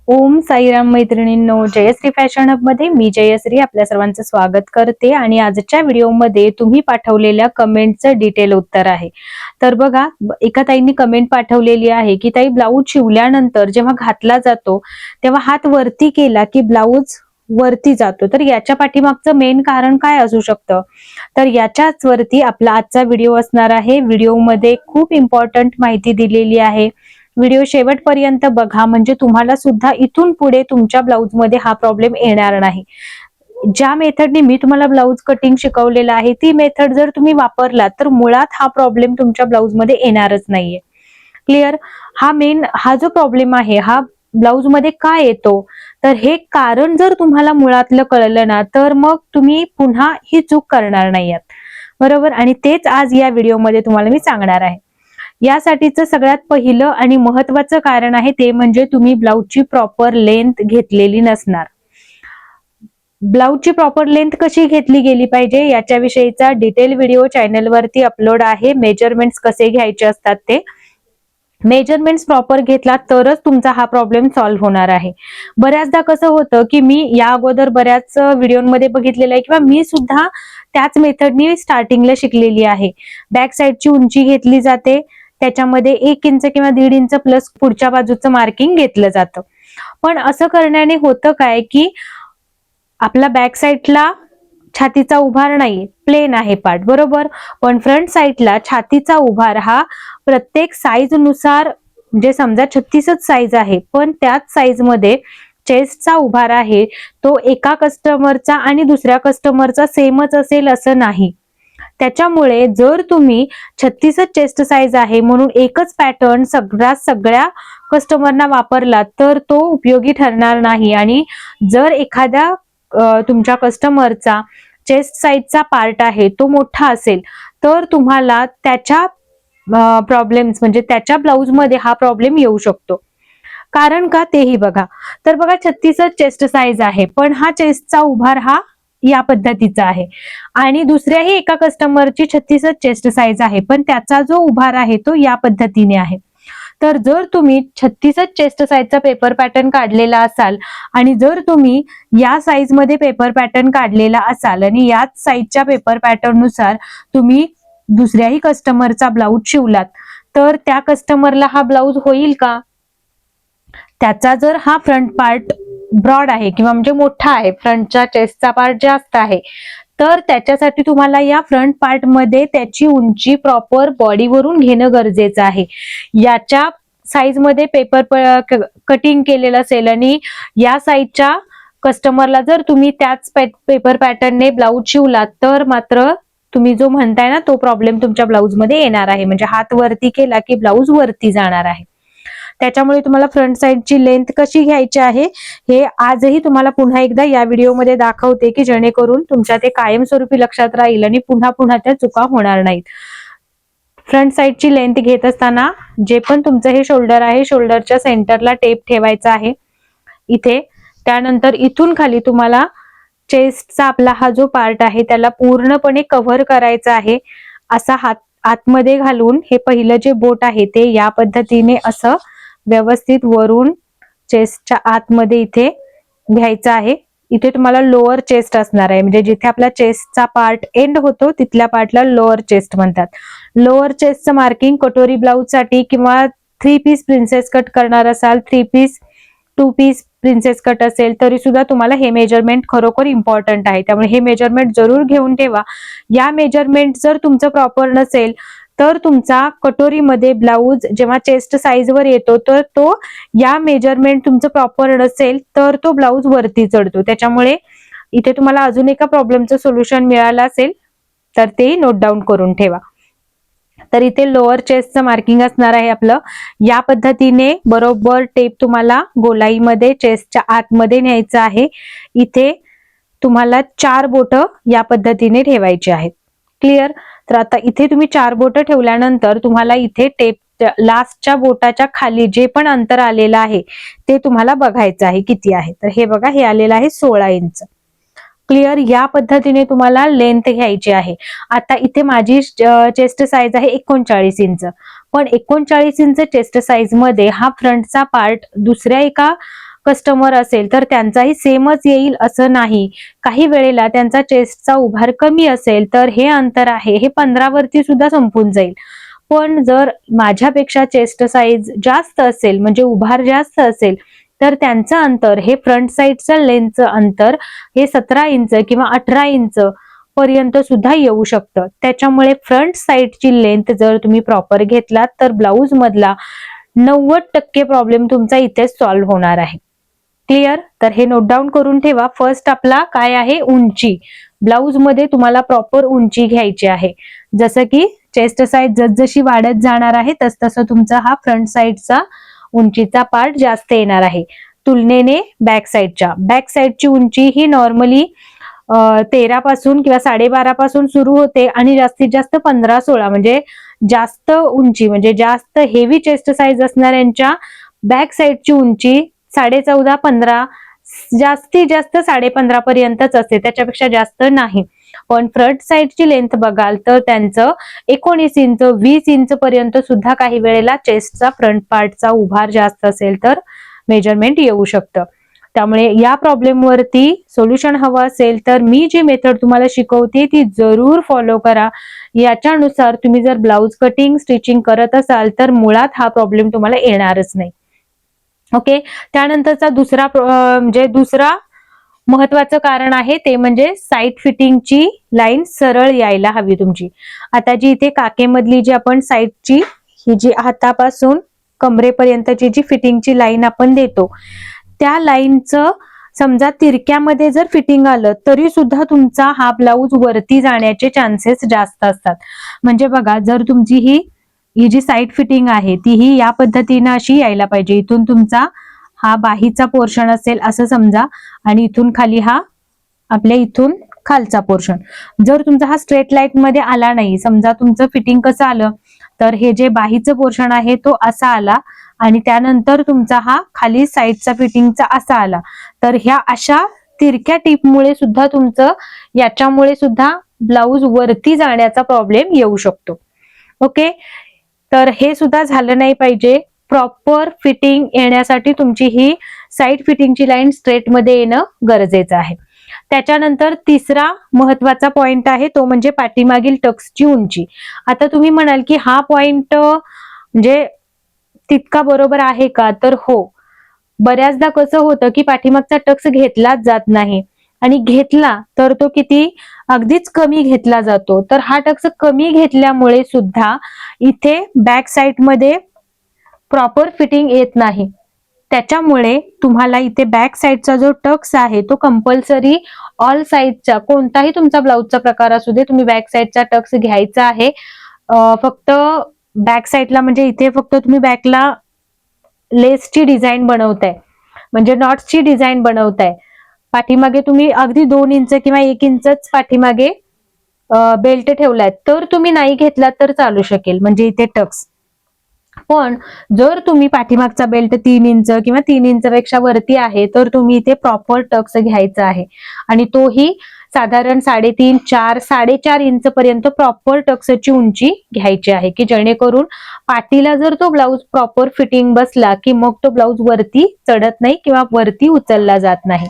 ओम साईराम मैत्रिणींनो, Jayashree fashion hub मध्ये मी जयश्री आपल्या सर्वांचं स्वागत करते आणि आजच्या व्हिडिओमध्ये तुम्ही पाठवलेल्या कमेंटचं डिटेल उत्तर आहे. तर बघा, एका ताईंनी कमेंट पाठवलेली आहे की ताई, ब्लाऊज शिवल्यानंतर जेव्हा घातला जातो तेव्हा हात वरती केला की ब्लाऊज वरती जातो. तर याच्या पाठीमागचं मेन कारण काय असू शकतं? तर याच्याच वरती आपला आजचा व्हिडिओ असणार आहे. व्हिडिओमध्ये खूप इम्पॉर्टंट माहिती दिलेली आहे. व्हिडिओ शेवटपर्यंत बघा, म्हणजे तुम्हाला सुद्धा इथून पुढे तुमच्या ब्लाऊज मध्ये हा प्रॉब्लेम येणार नाही. ज्या मेथडने मी तुम्हाला ब्लाऊज कटिंग शिकवलेलं आहे ती मेथड जर तुम्ही वापरलात तर मुळात हा प्रॉब्लेम तुमच्या ब्लाऊज मध्ये येणारच नाहीये. क्लिअर? हा जो प्रॉब्लेम आहे हा ब्लाऊज मध्ये का येतो, तर हे कारण जर तुम्हाला मुळातलं कळलं ना तर मग तुम्ही पुन्हा ही चूक करणार नाही आहात. बरोबर? आणि तेच आज या व्हिडिओमध्ये तुम्हाला मी सांगणार आहे. यासाठीचं सगळ्यात पहिलं आणि महत्वाचं कारण आहे ते म्हणजे तुम्ही ब्लाऊजची प्रॉपर लेंथ घेतलेली नसणार. ब्लाऊजची प्रॉपर लेंथ कशी घेतली गेली पाहिजे याच्याविषयीचा डिटेल व्हिडिओ चॅनलवरती अपलोड आहे. मेजरमेंट्स कसे घ्यायचे असतात ते. मेजरमेंट्स प्रॉपर घेतला तरच तुमचा हा प्रॉब्लेम सॉल्व्ह होणार आहे. बऱ्याचदा कसं होतं की मी या अगोदर बऱ्याच व्हिडिओमध्ये बघितलेलं आहे किंवा मी सुद्धा त्याच मेथडनी स्टार्टिंगला शिकलेली आहे. बॅक साईडची उंची घेतली जाते, त्याच्यामध्ये 1 इंच किंवा 1.5 इंच प्लस पुढच्या बाजूचं मार्किंग घेतलं जातं. पण असं करण्याने होतं काय की आपला बॅक साईडला छातीचा उभार नाही, प्लेन आहे पार्ट, बरोबर. पण फ्रंट साईडला छातीचा उभार हा प्रत्येक साईज नुसार, म्हणजे समजा 36च साईज आहे पण त्याच साईज मध्ये चेस्टचा उभार आहे तो एका कस्टमरचा आणि दुसऱ्या कस्टमरचा सेमच असेल असं नाही. त्याच्यामुळे जर तुम्ही 36च चेस्ट साईज आहे म्हणून एकच पॅटर्न सगळ्या कस्टमरना वापरला तर तो उपयोगी ठरणार नाही. आणि जर एखाद्या तुमच्या कस्टमरचा चेस्ट साईजचा पार्ट आहे तो मोठा असेल तर तुम्हाला त्याच्या प्रॉब्लेम्स म्हणजे त्याच्या ब्लाऊज मध्ये हा प्रॉब्लेम येऊ शकतो. कारण का तेही बघा. तर बघा, 36च चेस्ट साईज आहे पण हा चेस्टचा उभार हा या पद्धतीचा आहे आणि दुसऱ्याही एका कस्टमरची 36च चेस्ट साईज आहे पण त्याचा जो उभार आहे तो या पद्धतीने आहे. तर जर तुम्ही 36च चेस्ट साईजचा पेपर पॅटर्न काढलेला असाल आणि जर तुम्ही या साईज मध्ये पेपर पॅटर्न काढलेला असाल आणि याच साईजच्या पेपर पॅटर्न नुसार तुम्ही दुसऱ्याही कस्टमरचा ब्लाऊज शिवलात तर त्या कस्टमरला हा ब्लाऊज होईल का? त्याचा जर हा फ्रंट पार्ट ब्रॉड आहे किंवा म्हणजे मोठा आहे, फ्रंटच्या चेस्टचा पार्ट जास्त आहे, तर त्याच्यासाठी तुम्हाला या फ्रंट पार्ट मध्ये त्याची उंची प्रॉपर बॉडीवरून घेणं गरजेचं आहे. याच्या साईज मध्ये पेपर कटिंग केलेलं असेल आणि या साईजच्या कस्टमरला जर तुम्ही त्याच पेपर पॅटर्नने ब्लाऊज शिवलात तर मात्र तुम्ही जो म्हणताय ना तो प्रॉब्लेम तुमच्या ब्लाऊज मध्ये येणार आहे. म्हणजे हात वरती केला की ब्लाऊज वरती जाणार आहे. त्याच्यामुळे तुम्हाला फ्रंट साईडची लेंथ कशी घ्यायची आहे हे आजही तुम्हाला पुन्हा एकदा या व्हिडिओमध्ये दाखवते की जेणेकरून तुमच्या ते कायमस्वरूपी लक्षात राहील आणि पुन्हा त्या चुका होणार नाहीत. फ्रंट साईडची लेंथ घेत असताना जे पण तुमचं हे शोल्डर आहे, शोल्डरच्या सेंटरला टेप ठेवायचा आहे इथे. त्यानंतर इथून खाली तुम्हाला चेस्टचा आपला हा जो पार्ट आहे त्याला पूर्णपणे कव्हर करायचा आहे. असा हात आतमध्ये घालून हे पहिलं जे बोट आहे ते या पद्धतीने असं व्यवस्थित वरून चेस्टच्या आतमध्ये इथे घ्यायचं आहे. इथे तुम्हाला लोअर चेस्ट असणार आहे, म्हणजे जिथे आपला चेस्टचा पार्ट एंड होतो तिथल्या पार्टला लोअर चेस्ट म्हणतात. लोअर चेस्टचं मार्किंग कटोरी ब्लाऊज साठी किंवा 3 पीस प्रिन्सेस कट करणार असाल, 3 पीस 2 पीस प्रिन्सेस कट असेल तरी सुद्धा तुम्हाला हे मेजरमेंट खरोखर इम्पॉर्टंट आहे. त्यामुळे हे मेजरमेंट जरूर घेऊन ठेवा. या मेजरमेंट जर तुमचं प्रॉपर नसेल तर तुमचा कटोरीमध्ये ब्लाऊज जेव्हा चेस्ट साईज वर येतो तर तो या मेजरमेंट तुमचं प्रॉपर नसेल तर तो ब्लाऊज वरती चढतो. त्याच्यामुळे इथे तुम्हाला अजून एका प्रॉब्लेमचं सोल्युशन मिळालं असेल तर ते नोट डाऊन करून ठेवा. तर इथे लोअर चेस्टचं मार्किंग असणार आहे आपलं. या पद्धतीने बरोबर टेप तुम्हाला गोलाईमध्ये चेस्टच्या आतमध्ये न्यायचं आहे. इथे तुम्हाला 4 बोटं या पद्धतीने ठेवायची आहेत. क्लिअर? तर आता इथे तुम्ही 4 बोटं ठेवल्यानंतर तुम्हाला इथे टेप लास्टच्या बोटाच्या खाली जे पण अंतर आलेलं आहे ते तुम्हाला बघायचं आहे किती आहे. तर हे बघा, हे आलेलं आहे 16 इंच. क्लिअर? या पद्धतीने तुम्हाला लेंथ घ्यायची आहे. आता इथे माझी चेस्ट साईज आहे 39 इंच, पण 39 इंच चेस्ट साईज मध्ये हा फ्रंटचा पार्ट दुसऱ्या एका कस्टमर असेल तर त्यांचाही सेमच येईल असं नाही. काही वेळेला त्यांचा चेस्टचा उभार कमी असेल तर हे अंतर आहे हे 15 वरती सुद्धा संपून जाईल. पण जर माझ्यापेक्षा चेस्ट साईज जास्त असेल म्हणजे उभार जास्त असेल तर त्यांचं अंतर हे फ्रंट साईडचं लेंथचं अंतर हे 17 इंच किंवा 18 इंच पर्यंत सुद्धा येऊ शकतं. त्याच्यामुळे फ्रंट साईडची लेंथ जर तुम्ही प्रॉपर घेतलात तर ब्लाऊज मधला 90% प्रॉब्लेम तुमचा इथेच सॉल्व्ह होणार आहे. क्लिअर? तर हे नोट डाऊन करून ठेवा. फर्स्ट आपला काय आहे, उंची. ब्लाऊज मध्ये तुम्हाला प्रॉपर उंची घ्यायची आहे. जसं की चेस्ट साईज जसजशी वाढत जाणार आहे तसतसं तुमचा हा फ्रंट साईडचा उंचीचा पार्ट जास्त येणार आहे तुलनेने बॅक साईडच्या. बॅक साईडची उंची ही नॉर्मली 13 पासून किंवा 12.5 पासून सुरू होते आणि जास्तीत जास्त 15-16 म्हणजे जास्त उंची म्हणजे जास्त हेवी चेस्ट साईज असणाऱ्यांच्या बॅक साईडची उंची 14.5-15 जास्तीत जास्त 15.5 पर्यंतच असते, त्याच्यापेक्षा जास्त नाही. पण फ्रंट साईडची लेंथ बघाल तर त्यांचं 19 इंच 20 इंच पर्यंत सुद्धा काही वेळेला चेस्टचा फ्रंट पार्टचा उभार जास्त असेल तर मेजरमेंट येऊ शकतं. त्यामुळे या प्रॉब्लेम वरती सोल्युशन हवं असेल तर मी जी मेथड तुम्हाला शिकवते ती जरूर फॉलो करा. याच्यानुसार तुम्ही जर ब्लाऊज कटिंग स्टिचिंग करत असाल तर मुळात हा प्रॉब्लेम तुम्हाला येणारच नाही. ओके. त्यानंतरचा दुसरा महत्वाचं कारण आहे ते म्हणजे साईड फिटिंगची लाईन सरळ यायला हवी तुमची. आता जी इथे काकेमधली जी आपण साईडची ही जी हातापासून कमरेपर्यंतची जी फिटिंगची लाईन आपण देतो त्या लाईनचं समजा तिरक्यामध्ये जर फिटिंग आलं तरी सुद्धा तुमचा हा ब्लाऊज वरती जाण्याचे चान्सेस जास्त असतात. म्हणजे बघा, जर तुमची ही जी साईड फिटिंग आहे ती ही या पद्धतीनं अशी यायला पाहिजे. इथून तुमचा हा बाहीचा पोर्शन असेल असं समजा आणि इथून खाली हा आपल्या इथून खालचा पोर्शन. जर तुमचा हा स्ट्रेट लाईन मध्ये आला नाही, समजा तुमचं फिटिंग कसं आलं तर हे जे बाहीचं पोर्शन आहे तो असा आला आणि त्यानंतर तुमचा हा खाली साईडचा फिटिंगचा असा आला तर ह्या अशा तिरक्या टिपमुळे सुद्धा तुमचं याच्यामुळे सुद्धा ब्लाऊज वरती जाण्याचा प्रॉब्लेम येऊ शकतो. ओके. तर हे सुद्धा झालं नाही पाहिजे. प्रॉपर फिटिंग येण्यासाठी तुमची ही साईड फिटिंगची लाईन स्ट्रेट मध्ये येणं गरजेचं आहे. त्याच्यानंतर तिसरा महत्वाचा पॉइंट आहे तो म्हणजे पाठीमागील टक्सची उंची. आता तुम्ही म्हणाल की हा पॉइंट म्हणजे तितका बरोबर आहे का? तर हो, बऱ्याचदा कसं होतं की पाठीमागचा टक्स घेतलाच जात नाही आणि घेतला तर तो किती अगदीच कमी घेतला जातो. तर हा टक्स कमी घेतल्यामुळे सुद्धा इथे बॅक साईड मध्ये प्रॉपर फिटिंग येत नाही. त्याच्यामुळे तुम्हाला इथे बॅक साईडचा जो टक्स आहे तो कंपल्सरी ऑल साईडचा कोणताही तुमचा ब्लाऊजचा प्रकार असू दे तुम्ही बॅक साईडचा टक्स घ्यायचा आहे. फक्त बॅक साईडला म्हणजे इथे फक्त तुम्ही बॅकला लेसची डिझाईन बनवताय म्हणजे नॉट्सची डिझाईन बनवताय. पाठीमागे तुम्ही अगदी 2 इंच किंवा 1 इंचच पाठीमागे बेल्ट ठेवलाय तर तुम्ही नाही घेतलात तर चालू शकेल म्हणजे इथे टक्स. पण जर तुम्ही पाठीमागचा बेल्ट 3 इंच किंवा 3 इंच पेक्षा वरती आहे तर तुम्ही इथे प्रॉपर टक्स घ्यायचा आहे आणि तोही साधारण 3.5, 4, 4.5 इंच पर्यंत प्रॉपर टक्सची उंची घ्यायची आहे की जेणेकरून पाठीला जर तो ब्लाऊज प्रॉपर फिटिंग बसला की मग तो ब्लाऊज वरती चढत नाही किंवा वरती उचलला जात नाही.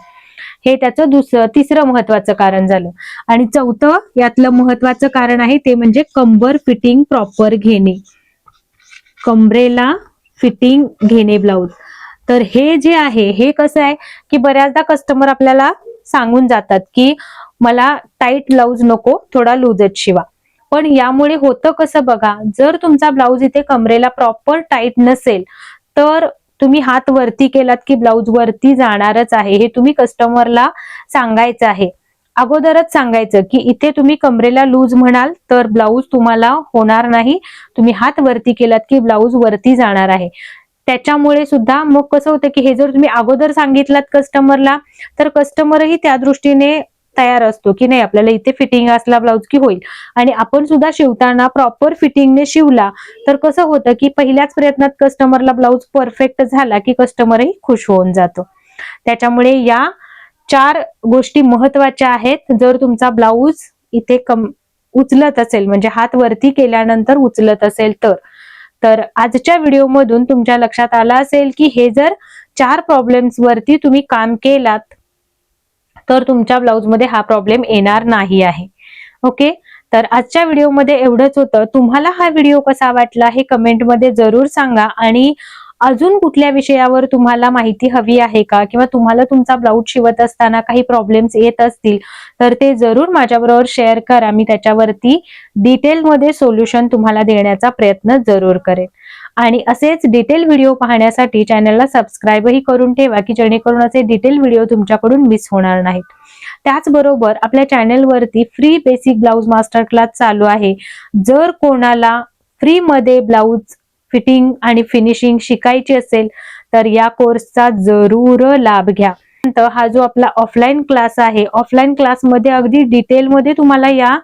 हे त्याचं तिसरं महत्वाचं कारण झालं. आणि चौथं यातलं महत्वाचं कारण आहे ते म्हणजे कंबर फिटिंग प्रॉपर घेणे, कमरेला फिटिंग घेणे ब्लाऊज. तर हे जे आहे हे कसं आहे की बऱ्याचदा कस्टमर आपल्याला सांगून जातात की मला टाईट ब्लाऊज नको, थोडा लूजच शिवा. पण यामुळे होतं कसं बघा, जर तुमचा ब्लाऊज इथे कमरेला प्रॉपर टाईट नसेल तर तुम्ही हात वरती केलात की ब्लाऊज वरती जाणारच आहे. हे तुम्ही कस्टमरला सांगायचं आहे, अगोदरच सांगायचं की इथे तुम्ही कमरेला लूज म्हणाल तर ब्लाऊज तुम्हाला होणार नाही, तुम्ही हात वरती केलात की ब्लाऊज वरती जाणार आहे. त्याच्यामुळे सुद्धा मग कसं होतं की हे जर तुम्ही अगोदर सांगितलात कस्टमरला तर कस्टमरही त्या दृष्टीने तयार असतो की नाही आपल्याला इथे फिटिंग असला ब्लाऊज की होईल. आणि आपण सुद्धा शिवताना प्रॉपर फिटिंगने शिवला तर कसं होतं की पहिल्याच प्रयत्नात कस्टमरला ब्लाऊज परफेक्ट झाला की कस्टमरही खुश होऊन जातो. त्याच्यामुळे या 4 गोष्टी महत्वाच्या आहेत. जर तुमचा ब्लाऊज इथे उचलत असेल म्हणजे हात वरती केल्यानंतर उचलत असेल तर आजच्या व्हिडिओमधून तुमच्या लक्षात आलं असेल की हे जर 4 प्रॉब्लेम्स वरती तुम्ही काम केलात तर तुमच्या ब्लाउज मध्ये हा प्रॉब्लेम येणार नाही आहे. ओके, तर आजच्या व्हिडिओमध्ये एवढंच होतं. तुम्हाला हा व्हिडिओ कसा वाटला हे कमेंटमध्ये जरूर सांगा आणि अजून कुठल्या विषयावर तुम्हाला माहिती हवी आहे का, किंवा तुम्हाला तुमचा ब्लाउज शिवत असताना काही प्रॉब्लेम्स येत असतील तर ते जरूर माझ्याबरोबर शेअर करा. मी त्याच्यावरती डिटेलमध्ये सोल्युशन तुम्हाला देण्याचा प्रयत्न जरूर करेन. आणि असेच डिटेल व्हिडिओ पाहण्यासाठी चॅनलला सबस्क्राईबही करून ठेवा, की जेणेकरून असे डिटेल व्हिडिओ तुमच्याकडून मिस होणार नाहीत. त्याचबरोबर आपल्या चॅनलवरती free basic blouse master class चालू आहे. जर कोणाला फ्री मध्ये ब्लाउज फिटिंग आणि फिनिशिंग शिकायची असेल तर या कोर्सचा जरूर लाभ घ्या. हा जो आपला ऑफलाईन क्लास आहे, ऑफलाईन क्लासमध्ये अगदी डिटेलमध्ये तुम्हाला या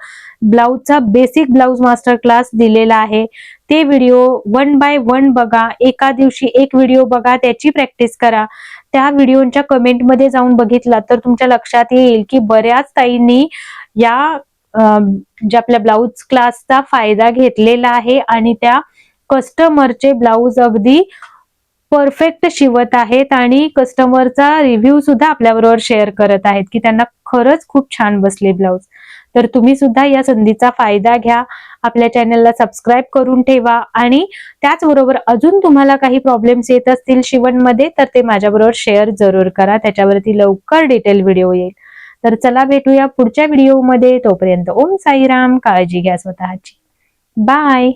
ब्लाउजचा बेसिक ब्लाउज मास्टर क्लास दिलेला आहे. ते व्हिडिओ 1 बाय 1 बघा, एका दिवशी एक व्हिडिओ बघा, त्याची प्रॅक्टिस करा. त्या व्हिडिओच्या कमेंटमध्ये जाऊन बघितला तर तुमच्या लक्षात येईल की बऱ्याच ताईंनी या ज्या आपल्या ब्लाउज क्लासचा फायदा घेतलेला आहे आणि त्या कस्टमरचे ब्लाउज अगदी परफेक्ट शिवत आहेत आणि कस्टमरचा रिव्ह्यू सुद्धा आपल्याबरोबर शेअर करत आहेत की त्यांना खरंच खूप छान बसले ब्लाउज. तर तुम्ही सुद्धा या संधीचा फायदा घ्या. आपल्या चॅनलला सबस्क्राईब करून ठेवा आणि त्याचबरोबर अजून तुम्हाला काही प्रॉब्लेम्स येत असतील शिवणमध्ये तर ते माझ्याबरोबर शेअर जरूर करा. त्याच्यावरती लवकर डिटेल व्हिडिओ येईल. तर चला भेटूया पुढच्या व्हिडिओमध्ये. तोपर्यंत ओम साईराम. काळजी घ्या स्वतःची. बाय.